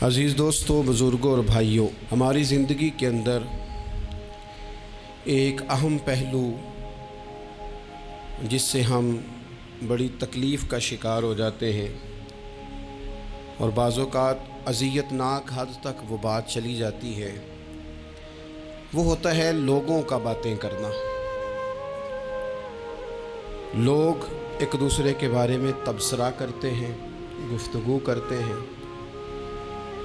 عزیز دوستوں، بزرگوں اور بھائیوں، ہماری زندگی کے اندر ایک اہم پہلو جس سے ہم بڑی تکلیف کا شکار ہو جاتے ہیں اور بعض اوقات اذیت ناک حد تک وہ بات چلی جاتی ہے، وہ ہوتا ہے لوگوں کا باتیں کرنا۔ لوگ ایک دوسرے کے بارے میں تبصرہ کرتے ہیں، گفتگو کرتے ہیں۔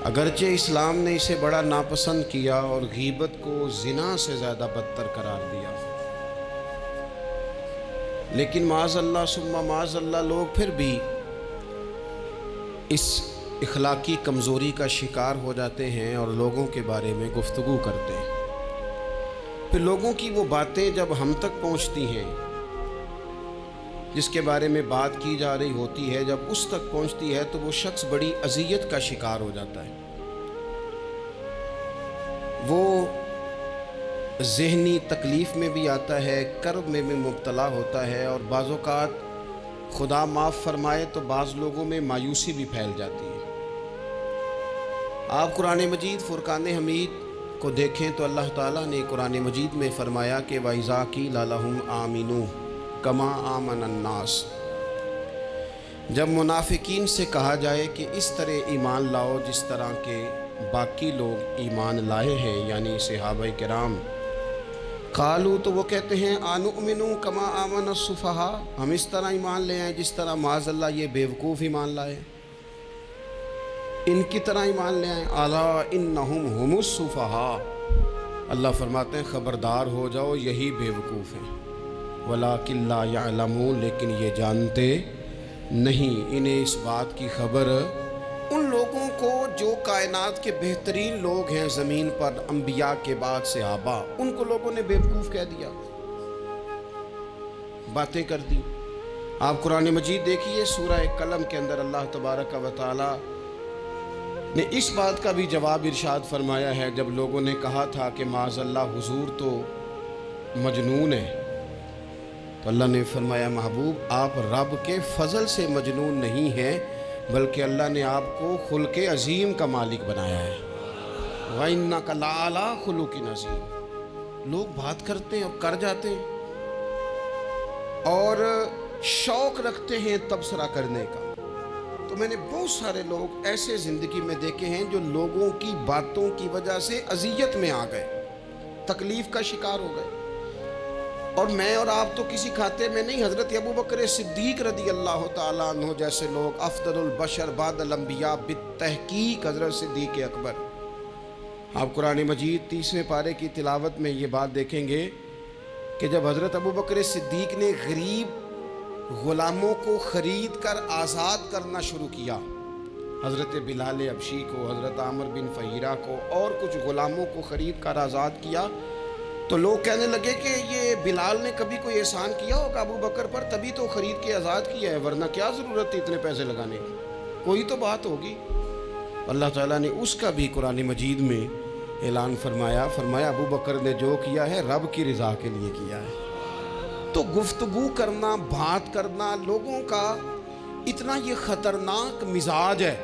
اگرچہ اسلام نے اسے بڑا ناپسند کیا اور غیبت کو زنا سے زیادہ بدتر قرار دیا، لیکن معاذ اللہ ثم معاذ اللہ لوگ پھر بھی اس اخلاقی کمزوری کا شکار ہو جاتے ہیں اور لوگوں کے بارے میں گفتگو کرتے ہیں۔ پھر لوگوں کی وہ باتیں جب ہم تک پہنچتی ہیں، جس کے بارے میں بات کی جا رہی ہوتی ہے، جب اس تک پہنچتی ہے تو وہ شخص بڑی اذیت کا شکار ہو جاتا ہے۔ وہ ذہنی تکلیف میں بھی آتا ہے، کرب میں بھی مبتلا ہوتا ہے، اور بعض اوقات خدا معاف فرمائے تو بعض لوگوں میں مایوسی بھی پھیل جاتی ہے۔ آپ قرآن مجید فرقان حمید کو دیکھیں تو اللہ تعالیٰ نے قرآن مجید میں فرمایا کہ وَإِذَا قِيلَ لَهُمْ آمِنُوا كَمَا آمَنَ النَّاسُ، جب منافقین سے کہا جائے کہ اس طرح ایمان لاؤ جس طرح کے باقی لوگ ایمان لائے ہیں، یعنی صحابہ کرام، قالوا تو وہ کہتے ہیں آنؤمنوا کما آمن السفہاء، ہم اس طرح ایمان لے آئیں جس طرح معاذ اللہ یہ بیوقوف ایمان لائے، ان کی طرح ایمان لے آئیں۔ الا انہم هم السفہاء، اللہ فرماتے ہیں خبردار ہو جاؤ یہی بیوقوف ہیں، ولکن لا یعلمون، لیکن یہ جانتے نہیں۔ انہیں اس بات کی خبر ان لوگوں کو جو کائنات کے بہترین لوگ ہیں زمین پر، انبیاء کے بعد صحابہ، ان کو لوگوں نے بیوقوف کہہ دیا، باتیں کر دی۔ آپ قرآن مجید دیکھیے سورہ قلم کے اندر اللہ تبارک و تعالی نے اس بات کا بھی جواب ارشاد فرمایا ہے، جب لوگوں نے کہا تھا کہ معاذ اللہ حضور تو مجنون ہے، تو اللہ نے فرمایا محبوب آپ رب کے فضل سے مجنون نہیں ہیں، بلکہ اللہ نے آپ کو خلق عظیم کا مالک بنایا ہے۔ وَإِنَّكَ لَعَلَىٰ خُلُقٍ عَظِيمٍ، لوگ بات کرتے ہیں اور کر جاتے ہیں اور شوق رکھتے ہیں تبصرہ کرنے کا۔ تو میں نے بہت سارے لوگ ایسے زندگی میں دیکھے ہیں جو لوگوں کی باتوں کی وجہ سے اذیت میں آ گئے، تکلیف کا شکار ہو گئے۔ اور میں اور آپ تو کسی کھاتے میں نہیں، حضرت ابوبکر صدیق رضی اللہ تعالیٰ عنہ جیسے لوگ، افضل البشر بعد الانبیاء بالتحقیق حضرت صدیق اکبر۔ آپ قرآن مجید 30ویں پارے کی تلاوت میں یہ بات دیکھیں گے کہ جب حضرت ابوبکر صدیق نے غریب غلاموں کو خرید کر آزاد کرنا شروع کیا، حضرت بلال حبشی کو، حضرت عامر بن فہیرہ کو اور کچھ غلاموں کو خرید کر آزاد کیا، تو لوگ کہنے لگے کہ یہ بلال نے کبھی کوئی احسان کیا ہوگا ابو بکر پر، تبھی تو خرید کے آزاد کیا ہے، ورنہ کیا ضرورت تھی اتنے پیسے لگانے کی، کوئی تو بات ہوگی۔ اللہ تعالیٰ نے اس کا بھی قرآن مجید میں اعلان فرمایا ابو بکر نے جو کیا ہے رب کی رضا کے لیے کیا ہے۔ تو گفتگو کرنا، بات کرنا، لوگوں کا اتنا یہ خطرناک مزاج ہے،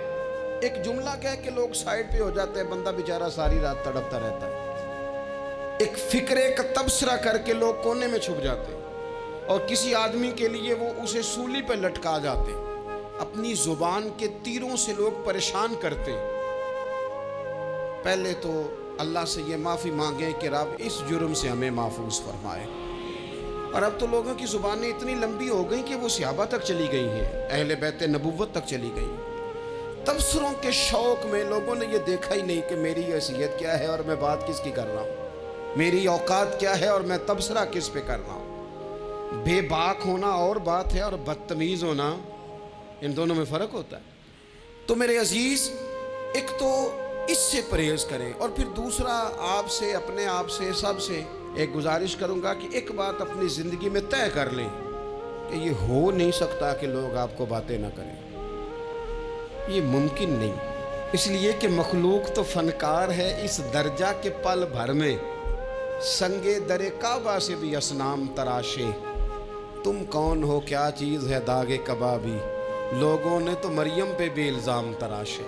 ایک جملہ کہہ کے لوگ سائڈ پہ ہو جاتے ہیں، بندہ بیچارہ ساری رات تڑپتا رہتا ہے، ایک فکرے کا تبصرہ کر کے لوگ کونے میں چھپ جاتے ہیں، اور کسی آدمی کے لیے وہ اسے سولی پہ لٹکا جاتے ہیں، اپنی زبان کے تیروں سے لوگ پریشان کرتے ہیں۔ پہلے تو اللہ سے یہ معافی مانگیں کہ رب اس جرم سے ہمیں محفوظ فرمائے۔ اور اب تو لوگوں کی زبانیں اتنی لمبی ہو گئیں کہ وہ صحابہ تک چلی گئی ہیں، اہل بیت نبوت تک چلی گئی۔ تبصروں کے شوق میں لوگوں نے یہ دیکھا ہی نہیں کہ میری حیثیت کیا ہے اور میں بات کس کی کر رہا ہوں، میری اوقات کیا ہے اور میں تبصرہ کس پہ کر رہا ہوں۔ بے باک ہونا اور بات ہے اور بدتمیز ہونا، ان دونوں میں فرق ہوتا ہے۔ تو میرے عزیز، ایک تو اس سے پرہیز کریں، اور پھر دوسرا آپ سے، اپنے آپ سے، سب سے ایک گزارش کروں گا کہ ایک بات اپنی زندگی میں طے کر لیں کہ یہ ہو نہیں سکتا کہ لوگ آپ کو باتیں نہ کریں، یہ ممکن نہیں، اس لیے کہ مخلوق تو فنکار ہے اس درجہ کے پل بھر میں سنگے در کعبہ سے بھی اصنام تراشے، تم کون ہو کیا چیز ہے داغ کبابی، لوگوں نے تو مریم پہ بھی الزام تراشے۔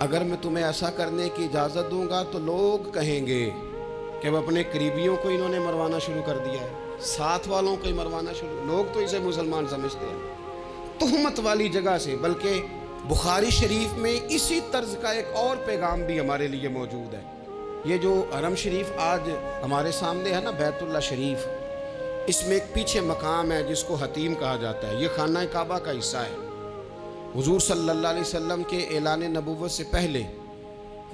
اگر میں تمہیں ایسا کرنے کی اجازت دوں گا تو لوگ کہیں گے کہ وہ اپنے قریبیوں کو انہوں نے مروانا شروع کر دیا ہے، ساتھ والوں کو ہی مروانا شروع، لوگ تو اسے مسلمان سمجھتے ہیں تہمت والی جگہ سے۔ بلکہ بخاری شریف میں اسی طرز کا ایک اور پیغام بھی ہمارے لیے موجود ہے۔ یہ جو حرم شریف آج ہمارے سامنے ہے نا، بیت اللہ شریف، اس میں ایک پیچھے مقام ہے جس کو حتیم کہا جاتا ہے، یہ خانہ کعبہ کا حصہ ہے۔ حضور صلی اللہ علیہ وسلم کے اعلان نبوت سے پہلے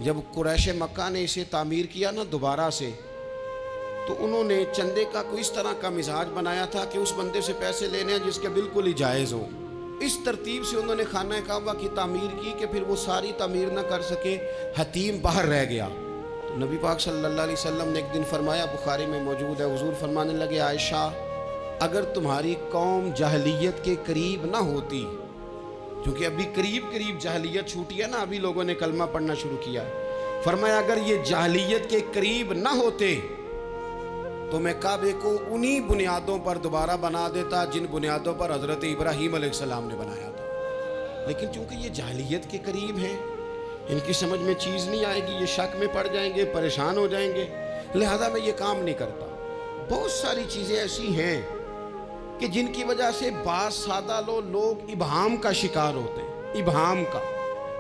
جب قریش مکہ نے اسے تعمیر کیا نا دوبارہ سے، تو انہوں نے چندے کا کوئی اس طرح کا مزاج بنایا تھا کہ اس بندے سے پیسے لینے ہیں جس کے بالکل ہی جائز ہو۔ اس ترتیب سے انہوں نے خانہ کعبہ کی تعمیر کی کہ پھر وہ ساری تعمیر نہ کر سکے، حتیم باہر رہ گیا۔ تو نبی پاک صلی اللہ علیہ وسلم نے ایک دن فرمایا، بخاری میں موجود ہے، حضور فرمانے لگے، عائشہ اگر تمہاری قوم جاہلیت کے قریب نہ ہوتی، کیونکہ ابھی قریب جاہلیت چھوٹی ہے نا، ابھی لوگوں نے کلمہ پڑھنا شروع کیا، فرمایا اگر یہ جاہلیت کے قریب نہ ہوتے تو میں کعبے کو انہی بنیادوں پر دوبارہ بنا دیتا جن بنیادوں پر حضرت ابراہیم علیہ السلام نے بنایا تھا۔ لیکن چونکہ یہ جاہلیت کے قریب ہیں، ان کی سمجھ میں چیز نہیں آئے گی، یہ شک میں پڑ جائیں گے، پریشان ہو جائیں گے، لہذا میں یہ کام نہیں کرتا۔ بہت ساری چیزیں ایسی ہیں کہ جن کی وجہ سے بعض سادہ لوگ ابہام کا شکار ہوتے ہیں، ابہام کا۔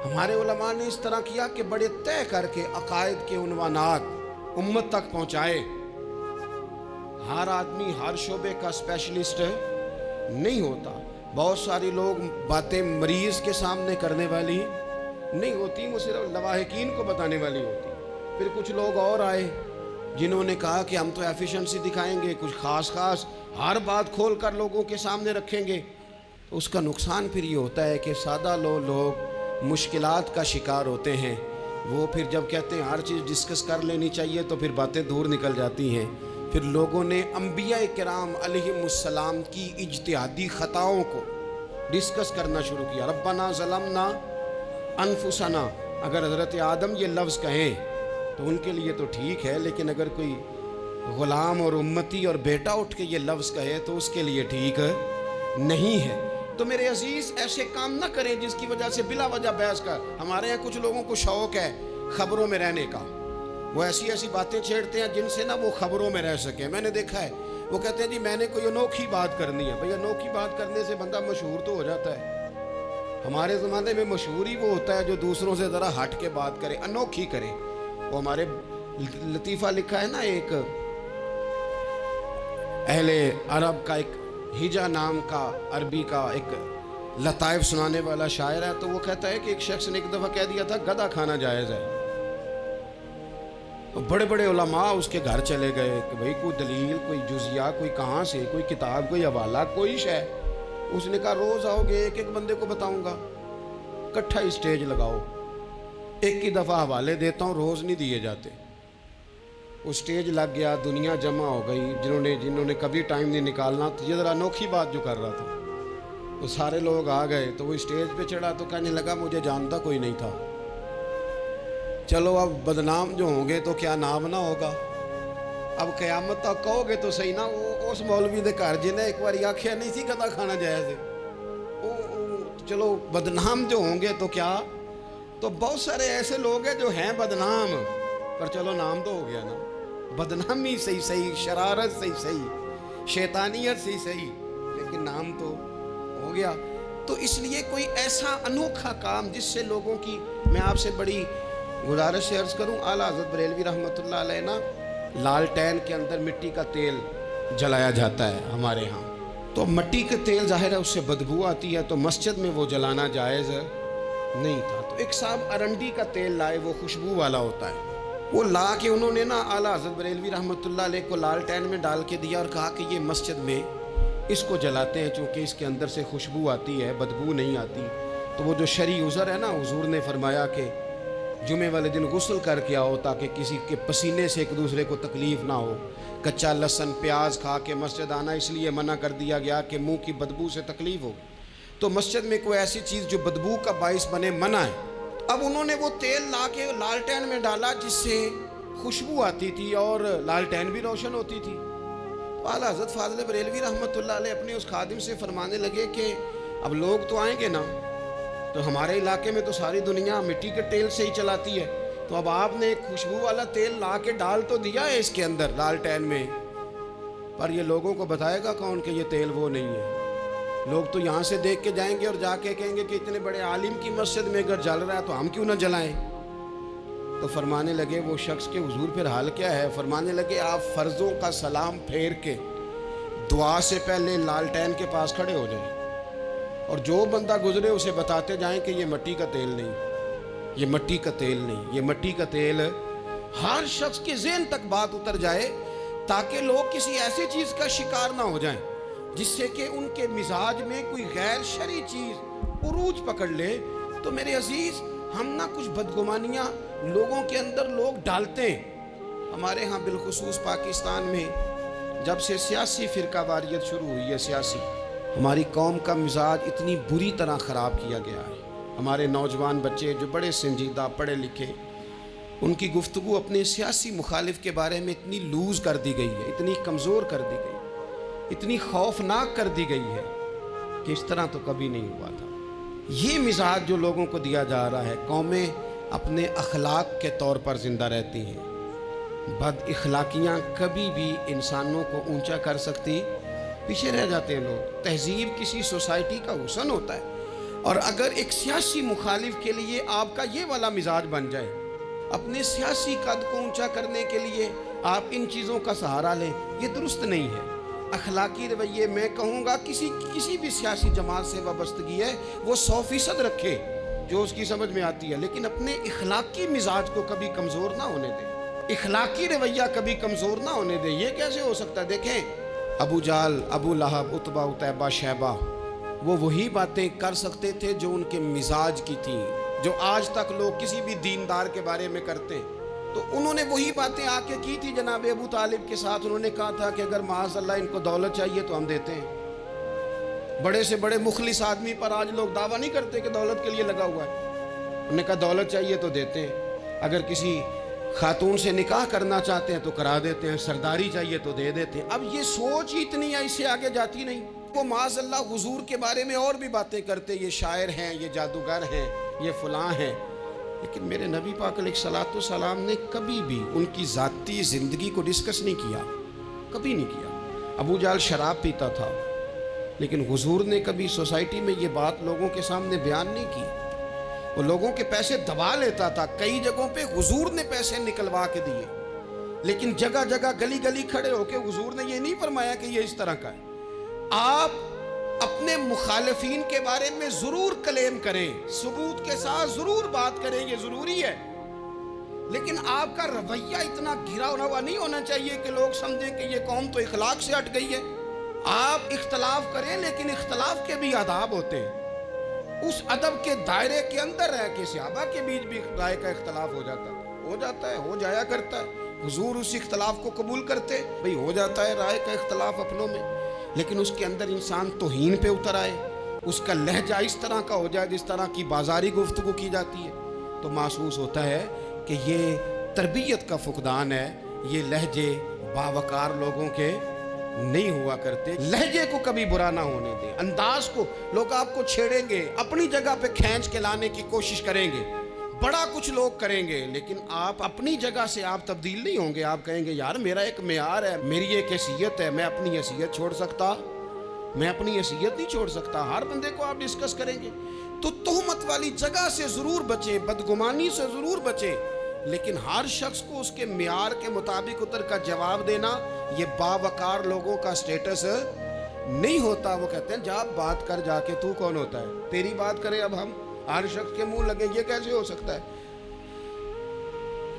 ہمارے علماء نے اس طرح کیا کہ بڑے طے کر کے عقائد کے عنوانات امت تک پہنچائے۔ ہر آدمی ہر شعبے کا اسپیشلسٹ نہیں ہوتا، بہت ساری لوگ باتیں مریض کے سامنے کرنے والی نہیں ہوتی، وہ صرف لواحقین کو بتانے والی ہوتی۔ پھر کچھ لوگ اور آئے جنہوں نے کہا کہ ہم تو ایفیشنسی دکھائیں گے، کچھ خاص ہر بات کھول کر لوگوں کے سامنے رکھیں گے۔ اس کا نقصان پھر یہ ہوتا ہے کہ سادہ لوگ مشکلات کا شکار ہوتے ہیں۔ وہ پھر جب کہتے ہیں ہر چیز ڈسکس کر لینی چاہیے تو پھر باتیں دور نکل جاتی ہیں۔ پھر لوگوں نے انبیاء کرام علیہم السلام کی اجتہادی خطاؤں کو ڈسکس کرنا شروع کیا۔ ربنا ظلمنا انفسنا، اگر حضرت آدم یہ لفظ کہیں تو ان کے لیے تو ٹھیک ہے، لیکن اگر کوئی غلام اور امتی اور بیٹا اٹھ کے یہ لفظ کہے تو اس کے لیے ٹھیک نہیں ہے۔ تو میرے عزیز ایسے کام نہ کریں جس کی وجہ سے بلا وجہ بحث کا۔ ہمارے یہاں کچھ لوگوں کو شوق ہے خبروں میں رہنے کا، وہ ایسی باتیں چھیڑتے ہیں جن سے نہ وہ خبروں میں رہ سکیں۔ میں نے دیکھا ہے وہ کہتے ہیں جی میں نے کوئی انوکھی بات کرنی ہے۔ بھئی انوکھی بات کرنے سے بندہ مشہور تو ہو جاتا ہے۔ ہمارے زمانے میں مشہور ہی وہ ہوتا ہے جو دوسروں سے ذرا ہٹ کے بات کرے، انوکھی کرے۔ وہ ہمارے لطیفہ لکھا ہے نا، ایک اہل عرب کا ایک ہجا نام کا عربی کا ایک لطائف سنانے والا شاعر ہے، تو وہ کہتا ہے کہ ایک شخص نے ایک دفعہ کہہ دیا تھا گدھا کھانا جائز ہے۔ تو بڑے بڑے علماء اس کے گھر چلے گئے کہ بھئی کوئی دلیل، کوئی جزیہ، کوئی کہاں سے، کوئی کتاب، کوئی حوالہ، کوئی شے۔ اس نے کہا روز آؤ گے ایک بندے کو بتاؤں گا، کٹھا ہی سٹیج لگاؤ، ایک ہی دفعہ حوالے دیتا ہوں، روز نہیں دیے جاتے۔ وہ سٹیج لگ گیا، دنیا جمع ہو گئی، جنہوں نے کبھی ٹائم نہیں نکالنا، تو یہ ذرا انوکھی بات جو کر رہا تھا، وہ سارے لوگ آ گئے۔ تو وہ سٹیج پہ چڑھا تو کہنے لگا مجھے جانتا کوئی نہیں تھا، چلو اب بدنام جو ہوں گے تو کیا نام نہ ہوگا، اب قیامت تک کہو گے تو صحیح نا، وہ اس مولوی دے گھر جنہیں ایک بار آکھیا نہیں سی گدھا کھانا جائز ہے، چلو بدنام جو ہوں گے تو کیا۔ تو بہت سارے ایسے لوگ ہیں جو ہیں بدنام، پر چلو نام تو ہو گیا نا، بدنامی صحیح، شرارت صحیح، شیطانیت صحیح، لیکن نام تو ہو گیا۔ تو اس لیے کوئی ایسا انوکھا کام جس سے لوگوں کی، میں آپ سے بڑی گزارش سے عرض کروں، اعلیٰ حضرت بریلوی رحمۃ اللہ علیہ نا، لالٹین کے اندر مٹی کا تیل جلایا جاتا ہے ہمارے ہاں، تو مٹی کا تیل ظاہر ہے اس سے بدبو آتی ہے، تو مسجد میں وہ جلانا جائز نہیں تھا۔ تو ایک صاحب ارنڈی کا تیل لائے، وہ خوشبو والا ہوتا ہے، وہ لا کے انہوں نے نا اعلیٰ حضرت بریلوی رحمۃ اللہ علیہ کو لالٹین میں ڈال کے دیا اور کہا کہ یہ مسجد میں اس کو جلاتے ہیں چونکہ اس کے اندر سے خوشبو آتی ہے، بدبو نہیں آتی۔ تو وہ جو شرعی عذر ہے نا، حضور نے فرمایا کہ جمعے والے دن غسل کر کے آؤ تاکہ کسی کے پسینے سے ایک دوسرے کو تکلیف نہ ہو۔ کچا لہسن پیاز کھا کے مسجد آنا اس لیے منع کر دیا گیا کہ منہ کی بدبو سے تکلیف ہو، تو مسجد میں کوئی ایسی چیز جو بدبو کا باعث بنے منع ہے۔ اب انہوں نے وہ تیل لا کے لالٹین میں ڈالا جس سے خوشبو آتی تھی اور لالٹین بھی روشن ہوتی تھی۔ اعلیٰ حضرت فاضل بریلوی رحمۃ اللہ علیہ اپنے اس خادم سے فرمانے لگے کہ اب لوگ تو آئیں گے نا، تو ہمارے علاقے میں تو ساری دنیا مٹی کے تیل سے ہی چلاتی ہے، تو اب آپ نے ایک خوشبو والا تیل لا کے ڈال تو دیا ہے اس کے اندر لالٹین میں، پر یہ لوگوں کو بتائے گا کون کہ یہ تیل وہ نہیں ہے؟ لوگ تو یہاں سے دیکھ کے جائیں گے اور جا کے کہیں گے کہ اتنے بڑے عالم کی مسجد میں اگر جل رہا ہے تو ہم کیوں نہ جلائیں؟ تو فرمانے لگے وہ شخص کے حضور پھر حال کیا ہے؟ فرمانے لگے آپ فرضوں کا سلام پھیر کے دعا سے پہلے لالٹین کے پاس کھڑے ہو جائیں، اور جو بندہ گزرے اسے بتاتے جائیں کہ یہ مٹی کا تیل نہیں، یہ مٹی کا تیل نہیں، یہ مٹی کا تیل۔ ہر شخص کے ذہن تک بات اتر جائے تاکہ لوگ کسی ایسی چیز کا شکار نہ ہو جائیں جس سے کہ ان کے مزاج میں کوئی غیر شرعی چیز عروج پکڑ لے۔ تو میرے عزیز، ہم نہ کچھ بدگمانیاں لوگوں کے اندر لوگ ڈالتے ہیں۔ ہمارے ہاں بالخصوص پاکستان میں جب سے سیاسی فرقہ واریت شروع ہوئی ہے، سیاسی، ہماری قوم کا مزاج اتنی بری طرح خراب کیا گیا ہے۔ ہمارے نوجوان بچے جو بڑے سنجیدہ پڑھے لکھے، ان کی گفتگو اپنے سیاسی مخالف کے بارے میں اتنی لوز کر دی گئی ہے، اتنی کمزور کر دی گئی، اتنی خوفناک کر دی گئی ہے کہ اس طرح تو کبھی نہیں ہوا تھا۔ یہ مزاج جو لوگوں کو دیا جا رہا ہے، قومیں اپنے اخلاق کے طور پر زندہ رہتی ہیں۔ بد اخلاقیاں کبھی بھی انسانوں کو اونچا کر سکتی، پیچھے رہ جاتے ہیں لوگ۔ تہذیب کسی سوسائٹی کا حسن ہوتا ہے، اور اگر ایک سیاسی مخالف کے لیے آپ کا یہ والا مزاج بن جائے، اپنے سیاسی قد کو اونچا کرنے کے لیے آپ ان چیزوں کا سہارا لیں، یہ درست نہیں ہے۔ اخلاقی رویے میں کہوں گا کسی بھی سیاسی جماعت سے وابستگی ہے وہ 100% رکھے جو اس کی سمجھ میں آتی ہے، لیکن اپنے اخلاقی مزاج کو کبھی کمزور نہ ہونے دے، اخلاقی رویہ کبھی کمزور نہ ہونے دے۔ یہ کیسے ہو سکتا ہے؟ دیکھیں، ابو جہل، ابو لہب، عتبہ، عتیبہ، شیبہ، وہ وہی باتیں کر سکتے تھے جو ان کے مزاج کی تھیں، جو آج تک لوگ کسی بھی دیندار کے بارے میں کرتے ہیں۔ تو انہوں نے وہی باتیں آ کے کی تھی جناب ابو طالب کے ساتھ۔ انہوں نے کہا تھا کہ اگر معاذ اللہ ان کو دولت چاہیے تو ہم دیتے ہیں۔ بڑے سے بڑے مخلص آدمی پر آج لوگ دعویٰ نہیں کرتے کہ دولت کے لیے لگا ہوا ہے۔ انہوں نے کہا دولت چاہیے تو دیتے ہیں، اگر کسی خاتون سے نکاح کرنا چاہتے ہیں تو کرا دیتے ہیں، سرداری چاہیے تو دے دیتے ہیں۔ اب یہ سوچ ہی اتنی ہے، اس سے آگے جاتی نہیں۔ وہ معاذ اللہ حضور کے بارے میں اور بھی باتیں کرتے، یہ شاعر ہیں، یہ جادوگر ہیں، یہ فلاں ہیں، لیکن میرے نبی پاک علیہ الصلوۃ والسلام نے کبھی بھی ان کی ذاتی زندگی کو ڈسکس نہیں کیا، کبھی نہیں کیا۔ ابو جہل شراب پیتا تھا، لیکن حضور نے کبھی سوسائٹی میں یہ بات لوگوں کے سامنے بیان نہیں کی۔ وہ لوگوں کے پیسے دبا لیتا تھا، کئی جگہوں پہ حضور نے پیسے نکلوا کے دیے، لیکن جگہ جگہ گلی گلی کھڑے ہو کے حضور نے یہ نہیں فرمایا کہ یہ اس طرح کا ہے۔ آپ اپنے مخالفین کے بارے میں ضرور کلیم کریں، ثبوت کے ساتھ ضرور بات کریں، یہ ضروری ہے، لیکن آپ کا رویہ اتنا گھرا ہوا نہیں ہونا چاہیے کہ لوگ سمجھیں کہ یہ قوم تو اخلاق سے ہٹ گئی ہے۔ آپ اختلاف کریں، لیکن اختلاف کے بھی آداب ہوتے ہیں۔ اس ادب کے دائرے کے اندر رہ کے صحابہ کے بیچ بھی رائے کا اختلاف ہو جاتا ہے، ہو جایا کرتا ہے۔ حضور اس اختلاف کو قبول کرتے، بھئی ہو جاتا ہے رائے کا اختلاف اپنوں میں، لیکن اس کے اندر انسان توہین پہ اتر آئے، اس کا لہجہ اس طرح کا ہو جائے جس طرح کی بازاری گفتگو کی جاتی ہے، تو محسوس ہوتا ہے کہ یہ تربیت کا فقدان ہے۔ یہ لہجے باوقار لوگوں کے نہیں ہوا کرتے۔ لہجے کو کبھی برا نہ ہونے دیں، انداز کو لوگ آپ کو چھیڑیں گے، اپنی جگہ پہ کھینچ کے لانے کی کوشش کریں گے، بڑا کچھ لوگ کریں گے، لیکن آپ اپنی جگہ سے آپ تبدیل نہیں ہوں گے۔ آپ کہیں گے یار میرا ایک معیار ہے، میری ایک حیثیت ہے، میں اپنی حیثیت چھوڑ سکتا؟ میں اپنی حیثیت نہیں چھوڑ سکتا۔ ہر بندے کو آپ ڈسکس کریں گے، تو تہمت والی جگہ سے ضرور بچیں، بدگمانی سے ضرور بچیں، لیکن ہر شخص کو اس کے معیار کے مطابق اتر کا جواب دینا یہ باوقار لوگوں کا سٹیٹس نہیں ہوتا۔ وہ کہتے ہیں جا بات کر، جا کے تو کون ہوتا ہے تیری بات کرے، اب ہم ہر شخص کے منہ لگے، یہ کیسے ہو سکتا ہے؟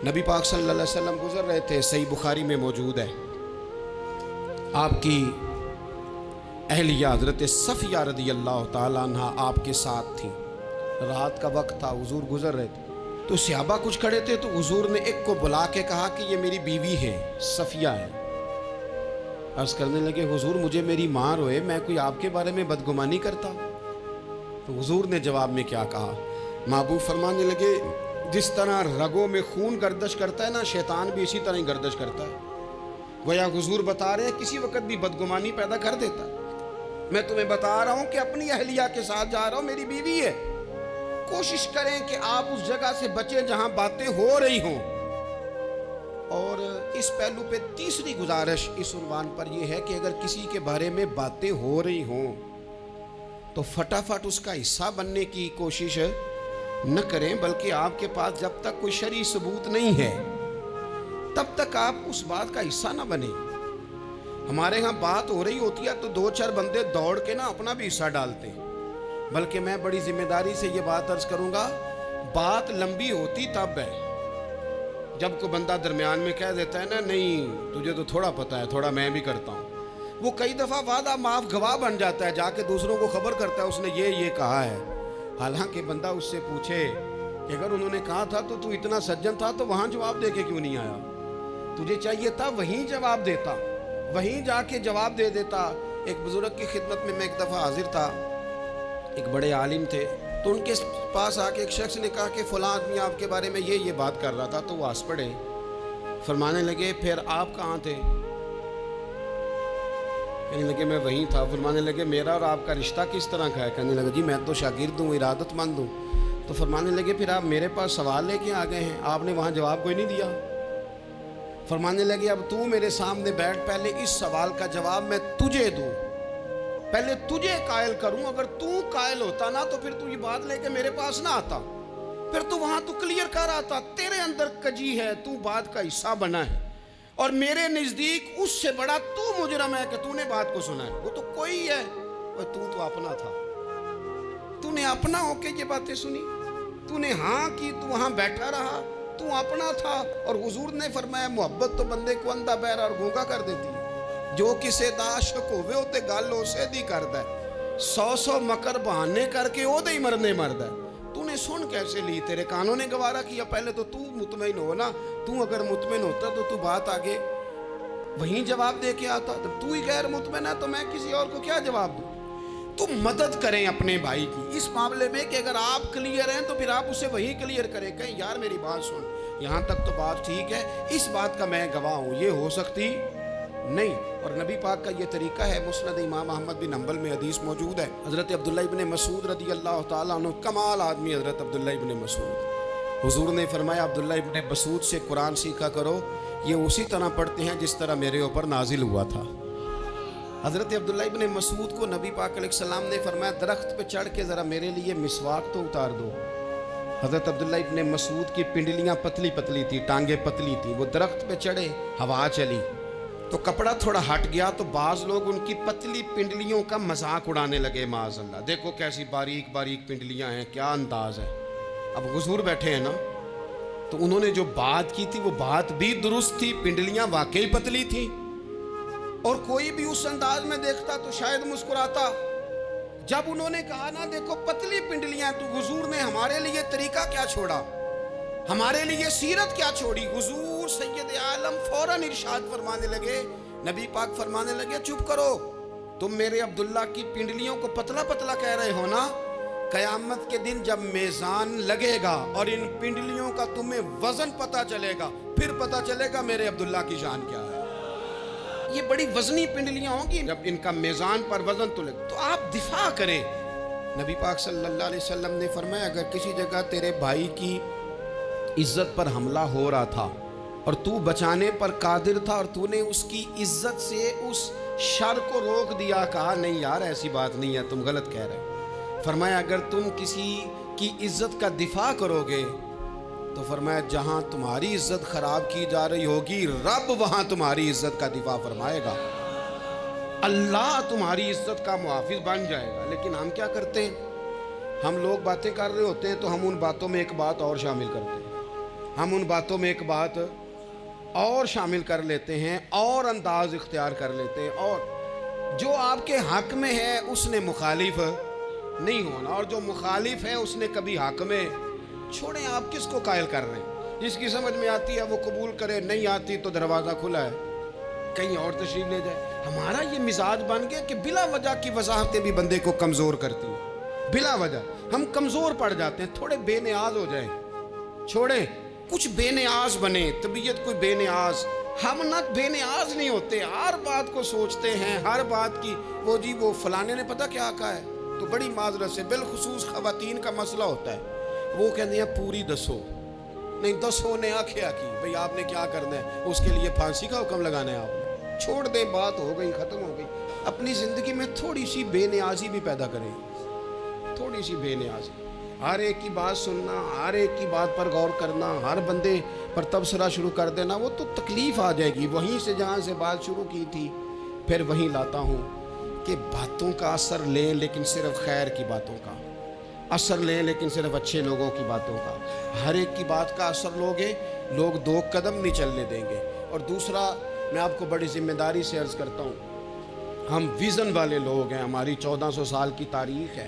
نبی پاک صلی اللہ علیہ وسلم گزر رہے تھے، صحیح بخاری میں موجود ہے، آپ کی اہلیہ حضرت صفیہ رضی اللہ تعالیٰ عنہ آپ کے ساتھ تھی۔ رات کا وقت تھا، حضور گزر رہے تھے، تو صحابہ کچھ کھڑے تھے، تو حضور نے ایک کو بلا کے کہا کہ یہ میری بیوی ہے، صفیہ ہے۔ عرض کرنے لگے حضور مجھے میری ماں روئے، میں کوئی آپ کے بارے میں بدگمانی کرتا؟ تو حضور نے جواب میں کیا کہا؟ محبوب فرمانے لگے جس طرح رگوں میں خون گردش کرتا ہے نا، شیطان بھی اسی طرح ہی گردش کرتا ہے۔ گویا حضور بتا رہے ہیں کسی وقت بھی بدگمانی پیدا کر دیتا ہے۔ میں تمہیں بتا رہا ہوں کہ اپنی اہلیہ کے ساتھ جا رہا ہوں، میری بیوی ہے، کوشش کریں کہ آپ اس جگہ سے بچیں جہاں باتیں ہو رہی ہوں۔ اور اس پہلو پہ تیسری گزارش اس عنوان پر یہ ہے کہ اگر کسی کے بارے میں باتیں ہو رہی ہوں تو فٹافٹ اس کا حصہ بننے کی کوشش نہ کریں، بلکہ آپ کے پاس جب تک کوئی شرعی ثبوت نہیں ہے تب تک آپ اس بات کا حصہ نہ بنیں۔ ہمارے ہاں بات ہو رہی ہوتی ہے تو 2-4 بندے دوڑ کے نا اپنا بھی حصہ ڈالتے ہیں، بلکہ میں بڑی ذمہ داری سے یہ بات عرض کروں گا، بات لمبی ہوتی تب ہے جب کوئی بندہ درمیان میں کہہ دیتا ہے نا، نہیں تجھے تو تھوڑا پتہ ہے، تھوڑا میں بھی کرتا ہوں۔ وہ کئی دفعہ وعدہ معاف گواہ بن جاتا ہے، جا کے دوسروں کو خبر کرتا ہے اس نے یہ کہا ہے، حالانکہ بندہ اس سے پوچھے کہ اگر انہوں نے کہا تھا تو اتنا سجن تھا تو وہاں جواب دے کے کیوں نہیں آیا؟ تجھے چاہیے تھا وہیں جواب دیتا، وہیں جا کے جواب دے دیتا۔ ایک بزرگ کی خدمت میں ایک دفعہ حاضر تھا، ایک بڑے عالم تھے، تو ان کے پاس آ کے ایک شخص نے کہا کہ فلاں آدمی آپ کے بارے میں یہ بات کر رہا تھا، تو وہ ہنس پڑے، فرمانے لگے پھر آپ کہاں تھے؟ کہنے لگے میں وہیں تھا۔ فرمانے لگے میرا اور آپ کا رشتہ کس طرح کا ہے؟ کہنے لگا جی میں تو شاگرد ہوں، ارادت مند ہوں۔ تو فرمانے لگے پھر آپ میرے پاس سوال لے کے آ گئے ہیں، آپ نے وہاں جواب کوئی نہیں دیا۔ فرمانے لگے اب تو میرے سامنے بیٹھ، پہلے اس سوال کا جواب میں تجھے دوں، پہلے تجھے قائل کروں۔ اگر تو قائل ہوتا نا تو پھر تو یہ بات لے کے میرے پاس نہ آتا، پھر تو وہاں تو کلیئر کر آتا، تیرے اندر کجی ہے، تو بات کا حصہ بنا ہے، اور میرے نزدیک اس سے بڑا تو مجرم ہے کہ تو نے بات کو سنا ہے۔ وہ تو کوئی ہے، تو اپنا تھا، تو نے اپنا ہو کے یہ باتیں سنی، تو نے ہاں کی، تو وہاں بیٹھا رہا، تو اپنا تھا۔ اور حضور نے فرمایا محبت تو بندے کو اندھا بہرا اور گونگا کر دیتی ہے، جو کسے دا عاشق ہوئے ہوتے گل اسے دی کردا ہے، 100 مکر بہانے کر کے او دے ہی مرنے مرد ہے۔ تو نے سن کیسے لی؟ تیرے کانوں نے گوارا کیا؟ پہلے تو مطمئن ہو نا، تو اگر مطمئن ہوتا تو بات آگے وہیں جواب دے کے آتا۔ جب تو ہی غیر مطمئن ہے تو میں کسی اور کو کیا جواب دوں؟ تو مدد کریں اپنے بھائی کی اس معاملے میں کہ اگر آپ کلیئر ہیں تو پھر آپ اسے وہی کلیئر کریں، کہیں یار میری بات سن، یہاں تک تو بات ٹھیک ہے، اس بات کا میں گواہ ہوں، یہ ہو سکتی نہیں۔ اور نبی پاک کا یہ طریقہ ہے، مسند امام احمد بن حنبل میں حدیث موجود ہے، حضرت عبداللہ ابن مسعود رضی اللہ تعالیٰ عنہ، کمال آدمی حضرت عبداللہ ابن مسعود، حضور نے فرمایا عبداللہ ابن مسعود سے قرآن سیکھا کرو، یہ اسی طرح پڑھتے ہیں جس طرح میرے اوپر نازل ہوا تھا۔ حضرت عبداللہ ابن مسعود کو نبی پاک علیہ السلام نے فرمایا درخت پہ چڑھ کے ذرا میرے لیے مسواک تو اتار دو۔ حضرت عبداللہ ابن مسعود کی پنڈلیاں پتلی پتلی تھی، ٹانگیں پتلی تھی، وہ درخت پہ چڑھے، ہوا چلی تو کپڑا تھوڑا ہٹ گیا، تو بعض لوگ ان کی پتلی پنڈلیوں کا مذاق اڑانے لگے، معاذ اللہ، دیکھو کیسی باریک باریک پنڈلیاں ہیں، کیا انداز ہے۔ اب حضور بیٹھے ہیں نا، تو انہوں نے جو بات کی تھی وہ بات بھی درست تھی، پنڈلیاں واقعی پتلی تھی، اور کوئی بھی اس انداز میں دیکھتا تو شاید مسکراتا۔ جب انہوں نے کہا نا دیکھو پتلی پنڈلیاں، تو حضور نے ہمارے لیے طریقہ کیا چھوڑا، ہمارے لیے سیرت کیا چھوڑی۔ حضور سید عالم فوراً ارشاد فرمانے لگے، نبی پاک فرمانے لگے چپ کرو، تم میرے عبداللہ کی پنڈلیوں کو پتلا پتلا کہہ رہے ہو نا، قیامت کے دن جب میزان لگے گا اور ان پنڈلیوں کا تمہیں وزن پتہ چلے گا، پھر پتہ چلے گا میرے عبداللہ کی شان کیا ہے۔ یہ بڑی وزنی پنڈلیاں ہوں گی، جب ان کا میزان پر وزن تلے تو آپ دفاع کریں۔ نبی پاک صلی اللہ علیہ وسلم نے فرمایا اگر کسی جگہ تیرے بھائی کی عزت پر حملہ ہو رہا تھا اور تو بچانے پر قادر تھا اور تو نے اس کی عزت سے اس شر کو روک دیا، کہا نہیں یار ایسی بات نہیں ہے، تم غلط کہہ رہے، فرمایا اگر تم کسی کی عزت کا دفاع کرو گے تو فرمایا جہاں تمہاری عزت خراب کی جا رہی ہوگی رب وہاں تمہاری عزت کا دفاع فرمائے گا، اللہ تمہاری عزت کا محافظ بن جائے گا۔ لیکن ہم کیا کرتے ہیں، ہم لوگ باتیں کر رہے ہوتے ہیں تو ہم ان باتوں میں ایک بات اور شامل کرتے ہیں، ہم ان باتوں میں ایک بات اور شامل کر لیتے ہیں اور انداز اختیار کر لیتے ہیں، اور جو آپ کے حق میں ہے اس نے مخالف نہیں ہونا، اور جو مخالف ہے اس نے کبھی حق میں چھوڑیں۔ آپ کس کو قائل کر رہے ہیں؟ جس کی سمجھ میں آتی ہے وہ قبول کرے، نہیں آتی تو دروازہ کھلا ہے، کہیں اور تشریف لے جائے۔ ہمارا یہ مزاج بن گیا کہ بلا وجہ کی وضاحتیں بھی بندے کو کمزور کرتی ہیں، بلا وجہ ہم کمزور پڑ جاتے ہیں، تھوڑے بے نیاز ہو جائیں، چھوڑیں کچھ بے نیاز بنے، طبیعت کوئی بے نیاز، ہم نہ بے نیاز نہیں ہوتے، ہر بات کو سوچتے ہیں، ہر بات کی وہ فلانے نے پتہ کیا کہا ہے، تو بڑی معذرت سے بالخصوص خواتین کا مسئلہ ہوتا ہے، وہ کہتے ہیں پوری دسو، نہیں دسو نے آخیا کی بھئی آپ نے کیا کرنا ہے، اس کے لیے پھانسی کا حکم لگانا ہے آپ نے، چھوڑ دیں، بات ہو گئی، ختم ہو گئی۔ اپنی زندگی میں تھوڑی سی بے نیازی بھی پیدا کریں، تھوڑی سی بے نیازی، ہر ایک کی بات سننا، ہر ایک کی بات پر غور کرنا، ہر بندے پر تبصرہ شروع کر دینا، وہ تو تکلیف آ جائے گی۔ وہیں سے جہاں سے بات شروع کی تھی پھر وہیں لاتا ہوں کہ باتوں کا اثر لیں لیکن صرف خیر کی باتوں کا اثر لیں، لیکن صرف اچھے لوگوں کی باتوں کا۔ ہر ایک کی بات کا اثر لوگے، لوگ دو قدم نہیں چلنے دیں گے۔ اور دوسرا، میں آپ کو بڑی ذمہ داری سے عرض کرتا ہوں، ہم ویژن والے لوگ ہیں، ہماری 1400 سال کی تاریخ ہے،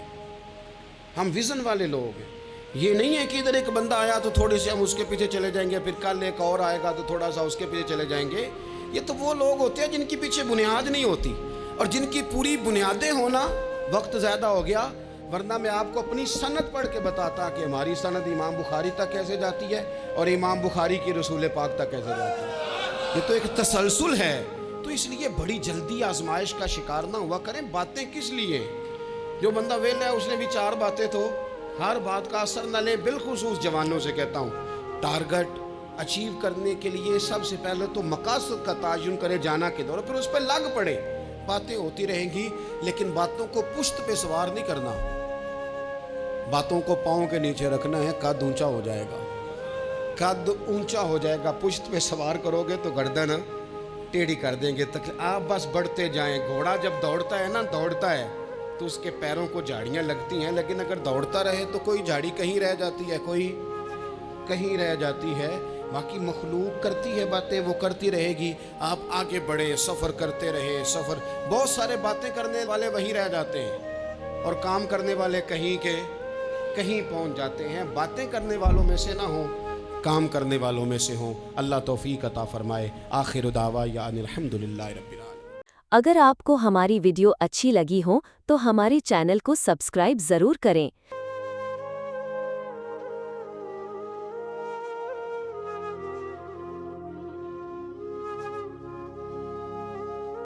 ہم ویژن والے لوگ ہیں۔ یہ نہیں ہے کہ ادھر ایک بندہ آیا تو تھوڑے سے ہم اس کے پیچھے چلے جائیں گے، پھر کل ایک اور آئے گا تو تھوڑا سا اس کے پیچھے چلے جائیں گے۔ یہ تو وہ لوگ ہوتے ہیں جن کے پیچھے بنیاد نہیں ہوتی، اور جن کی پوری بنیادیں ہونا۔ وقت زیادہ ہو گیا، ورنہ میں آپ کو اپنی سند پڑھ کے بتاتا کہ ہماری سند امام بخاری تک کیسے جاتی ہے اور امام بخاری کی رسول پاک تک کیسے جاتی ہے۔ یہ تو ایک تسلسل ہے۔ تو اس لیے بڑی جلدی آزمائش کا شکار نہ ہوا کریں۔ باتیں کس لیے؟ جو بندہ ویلا ہے اس نے بھی 4 باتیں تو ہر بات کا اثر نہ لیں۔ بالخصوص جوانوں سے کہتا ہوں، ٹارگٹ اچیو کرنے کے لیے سب سے پہلے تو مقاصد کا تعین کرے، جانا کدھر، اور پھر اس پہ لگ پڑے۔ باتیں ہوتی رہیں گی لیکن باتوں کو پشت پہ سوار نہیں کرنا، باتوں کو پاؤں کے نیچے رکھنا ہے، قد اونچا ہو جائے گا، قد اونچا ہو جائے گا۔ پشت پہ سوار کرو گے تو گردن ٹیڑھی کر دیں گے۔ آپ بس بڑھتے جائیں۔ گھوڑا جب دوڑتا ہے نا، دوڑتا ہے تو اس کے پیروں کو جھاڑیاں لگتی ہیں، لیکن اگر دوڑتا رہے تو کوئی جھاڑی کہیں رہ جاتی ہے، کوئی کہیں رہ جاتی ہے۔ باقی مخلوق کرتی ہے باتیں، وہ کرتی رہے گی۔ آپ آگے بڑھیں، سفر کرتے رہے، سفر۔ بہت سارے باتیں کرنے والے وہیں رہ جاتے ہیں اور کام کرنے والے کہیں کے کہیں پہنچ جاتے ہیں۔ باتیں کرنے والوں میں سے نہ ہوں، کام کرنے والوں میں سے ہوں۔ اللہ توفیق عطا فرمائے۔ آخر دعوانا ان الحمدللہ رب العالمین۔ اگر آپ کو ہماری ویڈیو اچھی لگی ہو تو ہمارے چینل کو سبسکرائب ضرور کریں